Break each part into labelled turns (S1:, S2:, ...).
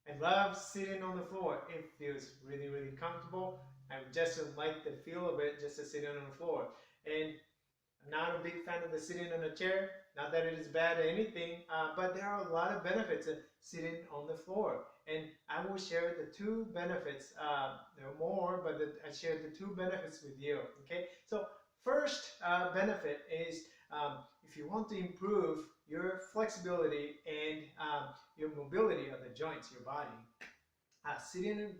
S1: I love sitting on the floor. It feels really, really comfortable. I just like the feel of it just to sit on the floor. And I'm not a big fan of the sitting on a chair. Not that it is bad or anything, but there are a lot of benefits of sitting on the floor. And I will share the two benefits. There are more, but I share the two benefits with you. Okay, so first benefit is if you want to improve your flexibility and your mobility of the joints, your body, sitting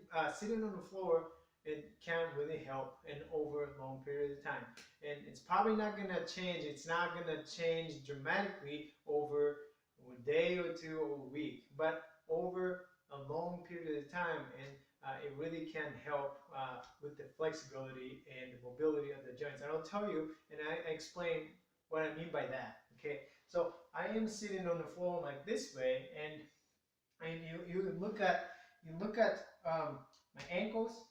S1: on the floor, it can really help in over a long period of time. And it's probably not going to change. It's not going to change dramatically over a day or two or a week, but over a long period of time. And it really can help with the flexibility and the mobility of the joints. And I'll tell you, and I explain what I mean by that. Okay, so I am sitting on the floor like this way, and you look at my ankles,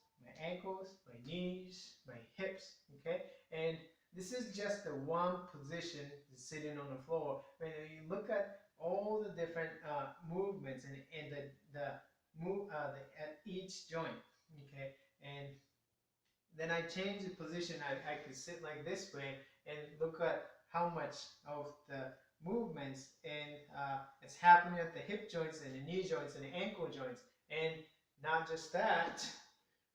S1: my knees, my hips, okay? And this is just the one position sitting on the floor. When you look at all the different movements and at each joint, okay? And then I change the position. I could sit like this way and look at how much of the movements and it's happening at the hip joints and the knee joints and the ankle joints. And not just that,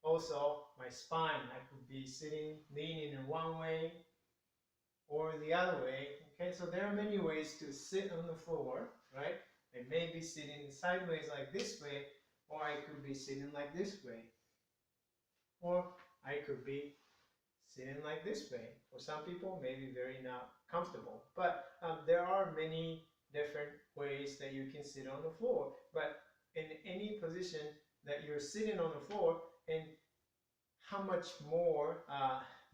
S1: also my spine. I could be sitting, leaning in one way or the other way. Okay, so there are many ways to sit on the floor, right? I may be sitting sideways like this way, or I could be sitting like this way, or I could be sitting like this way. For some people, maybe very not comfortable. But there are many different ways that you can sit on the floor. But in any position that you're sitting on the floor, and how much more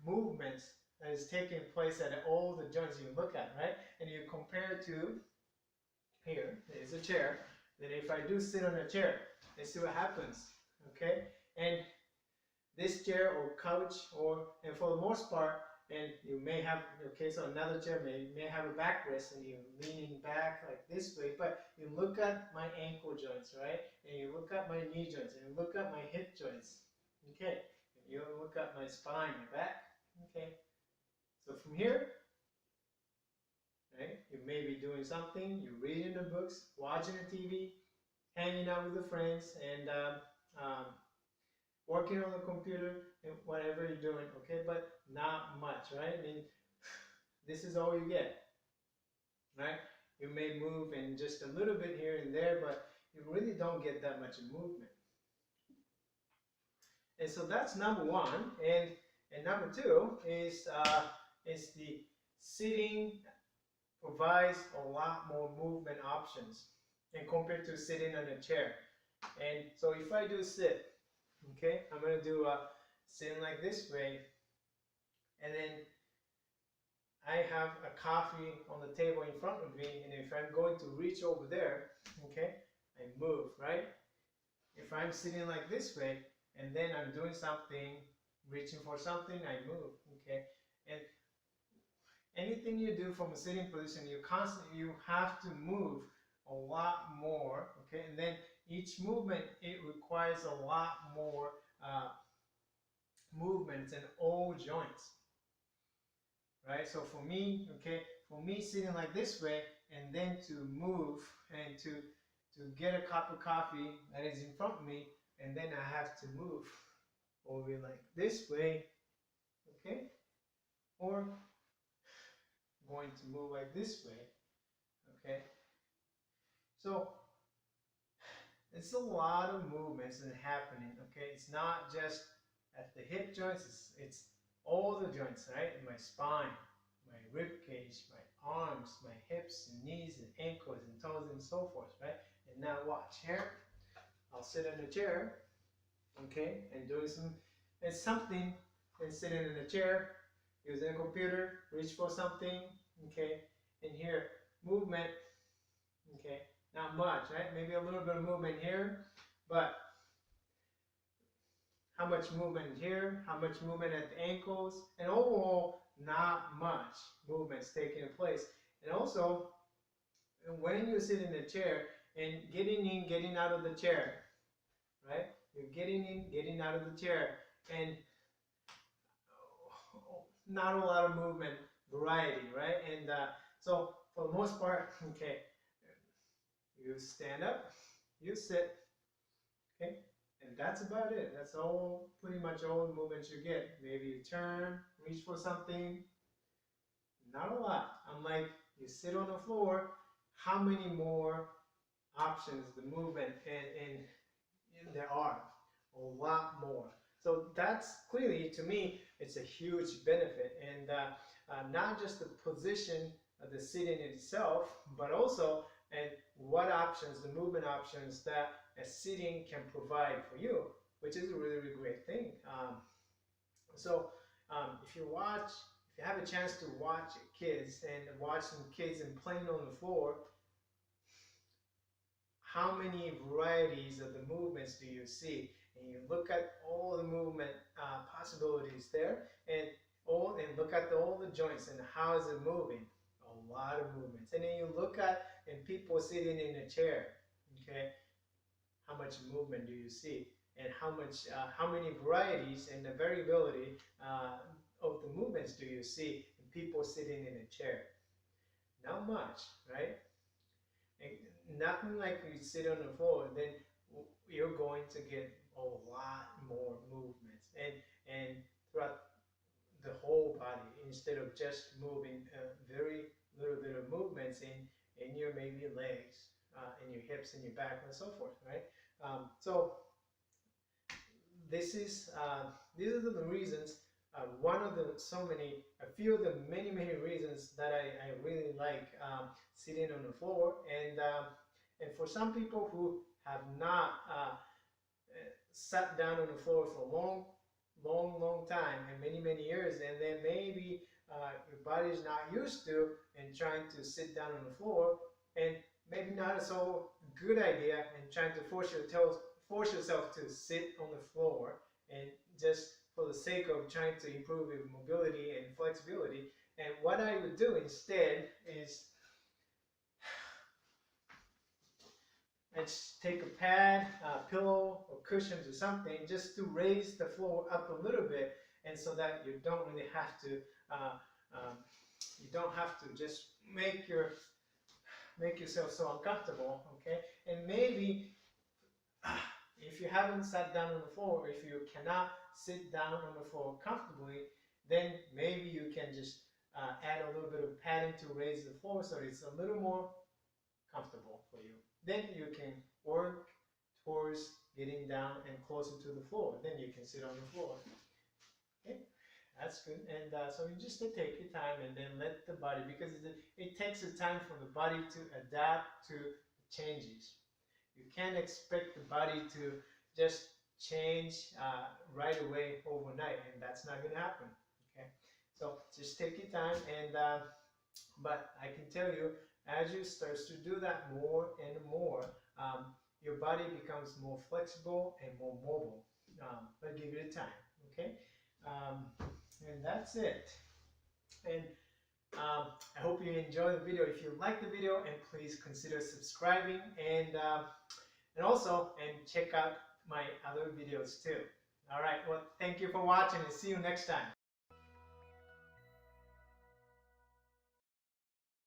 S1: movements that is taking place at all the joints you look at, right? And you compare to here, there's a chair. Then if I do sit on a chair, let's see what happens, okay? And this chair or couch, and for the most part, and you may have, okay, so another chair may have a backrest and you're leaning back like this way, but you look at my ankle joints, right? And you look at my knee joints, and you look at my hip joints, okay? And you look at my spine, my back, okay? So from here, right, you may be doing something, you're reading the books, watching the TV, hanging out with the friends, and working on the computer and whatever you're doing, okay, but not much, right? I mean, this is all you get, right? You may move in just a little bit here and there, but you really don't get that much movement. And so that's number one. And number two is the sitting provides a lot more movement options and compared to sitting on a chair. And so if I do sit, okay, I'm going to do sitting like this way, and then I have a coffee on the table in front of me, and if I'm going to reach over there, okay, I move, right? If I'm sitting like this way, and then I'm doing something, reaching for something, I move, okay? And anything you do from a sitting position, you have to move a lot more, okay? And then each movement, it requires a lot more movements in all joints, right? So for me, okay, sitting like this way and then to move and to get a cup of coffee that is in front of me, and then I have to move over like this way, okay? Or going to move like this way, okay? So it's a lot of movements that are happening, okay? It's not just at the hip joints, it's all the joints, right? My spine, my rib cage, my arms, my hips and knees and ankles and toes and so forth, right? And now watch here. I'll sit in a chair, okay, and doing something, and sitting in a chair, using a computer, reach for something, okay, and here, movement, okay, not much, right? Maybe a little bit of movement here, but how much movement here, how much movement at the ankles, and overall, not much movements taking place. And also, when you sit in the chair and getting in, getting out of the chair, right? You're getting in, getting out of the chair, and not a lot of movement variety, right? And so for the most part, okay, you stand up, you sit, okay, and that's about it. That's all, pretty much all the movements you get. Maybe you turn, reach for something, not a lot. Unlike you sit on the floor, how many more options, the movement, and there are a lot more. So that's clearly, to me, it's a huge benefit, and not just the position of the sitting itself, but also and what options, the movement options that a sitting can provide for you, which is a really, really great thing. If you watch, if you have a chance to watch kids and watch some kids and playing on the floor, how many varieties of the movements do you see? And you look at all the movement possibilities there, and look at all the joints and how is it moving? A lot of movements. And then you look at and people sitting in a chair. Okay, how much movement do you see? And how many varieties and the variability of the movements do you see in people sitting in a chair? Not much, right? And nothing like you sit on the floor, then you're going to get a lot more movements and throughout the whole body, instead of just moving very little bit of movements in your maybe legs, in your hips and your back and so forth, right? So these are the reasons. One of the a few of the many reasons that I really like sitting on the floor, and for some people who have not sat down on the floor for a long time and many years, and then maybe your body is not used to and trying to sit down on the floor, and maybe not a so good idea and trying to force yourself to sit on the floor and just for the sake of trying to improve your mobility and flexibility. And what I would do instead is I'd take a pad, pillow, or cushions or something just to raise the floor up a little bit, and so that you don't really have to just make yourself so uncomfortable, okay? And maybe if you haven't sat down on the floor, if you cannot sit down on the floor comfortably, then maybe you can just add a little bit of padding to raise the floor so it's a little more comfortable for you. Then you can work towards getting down and closer to the floor. Then you can sit on the floor. Okay, that's good. And so you just take your time and then let the body, because it takes a time for the body to adapt to changes. You can't expect the body to just change right away overnight, and that's not going to happen. Okay, so just take your time, and but I can tell you, as you start to do that more and more, your body becomes more flexible and more mobile. But give it time, okay? And that's it. And I hope you enjoy the video. If you like the video, and please consider subscribing, and also check out my other videos too. All right. Well, thank you for watching, and see you next time.